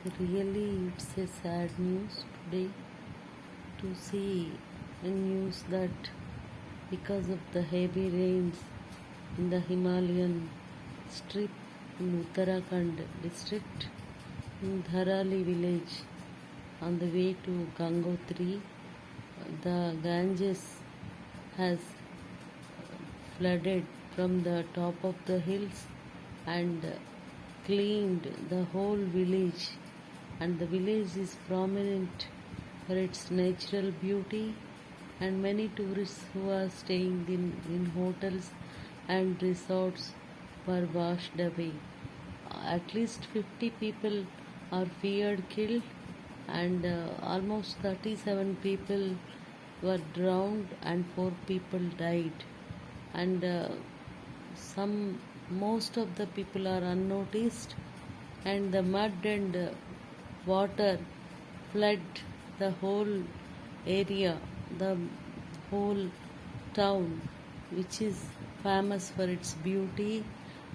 Really, it's a sad news today to see a news that because of the heavy rains in the Himalayan strip in Uttarakhand district, in Dharali village, on the way to Gangotri, the Ganges has flooded from the top of the hills and cleaned the whole village, and the village is prominent for its natural beauty, and many tourists who are staying in hotels and resorts were washed away. At least 50 people are feared killed, and almost 37 people were drowned and 4 people died, and some most of the people are unnoticed, and the mud and water flood the whole area, the whole town, which is famous for its beauty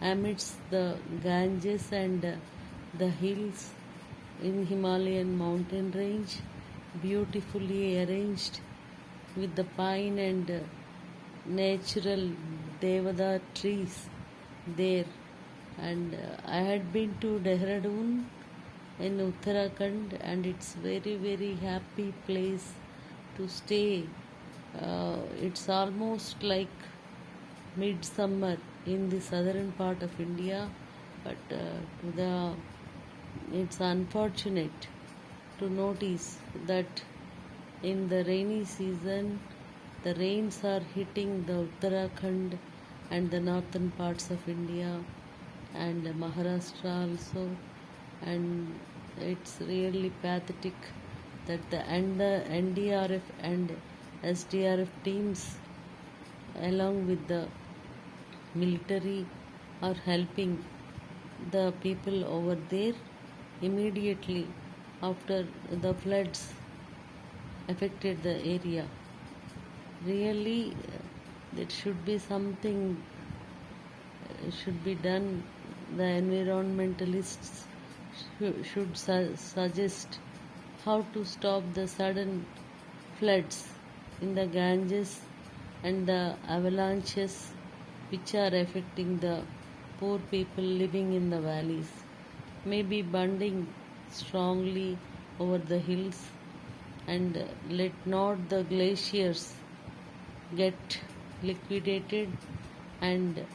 amidst the Ganges and the hills in Himalayan mountain range, beautifully arranged with the pine and natural devada trees there. And I had been to Dehradun in Uttarakhand, and it's very happy place to stay. It's almost like midsummer in the southern part of India, but it's unfortunate to notice that in the rainy season the rains are hitting the Uttarakhand and the northern parts of India and Maharashtra also, and it's really pathetic that the NDRF and SDRF teams along with the military are helping the people over there immediately after the floods affected the area. Really, there should be something should be done. The environmentalists should suggest how to stop the sudden floods in the Ganges and the avalanches which are affecting the poor people living in the valleys. Maybe bonding strongly over the hills, and let not the glaciers get liquidated, and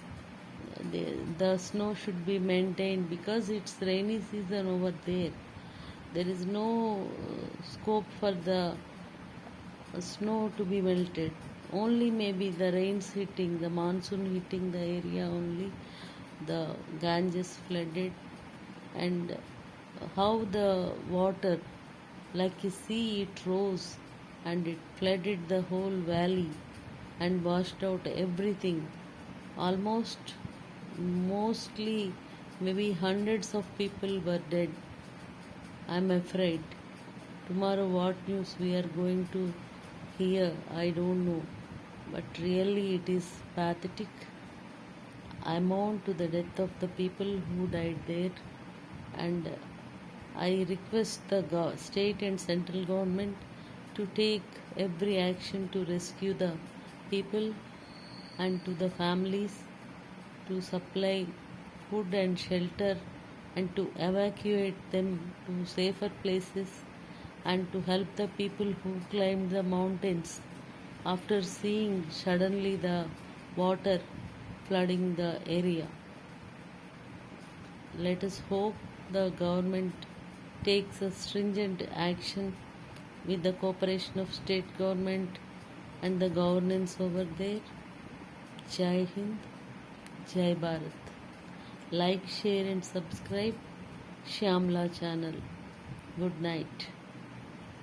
the snow should be maintained because it's rainy season over there. There is no scope for the snow to be melted. Only maybe the rains hitting, the monsoon hitting the area only, the Ganges flooded, and how the water, like a sea, it rose and it flooded the whole valley and washed out everything. Almost, mostly, maybe hundreds of people were dead. I'm afraid. Tomorrow, what news we are going to hear, I don't know. But really, it is pathetic. I mourn to the death of the people who died there, and I request the state and central government to take every action to rescue the people and to the families, to supply food and shelter, and to evacuate them to safer places, and to help the people who climbed the mountains after seeing suddenly the water flooding the area. Let us hope the government takes a stringent action with the cooperation of state government and the governance over there. Jai Hind, Jai Bharat. Like, share and subscribe Shyamla channel. Good night.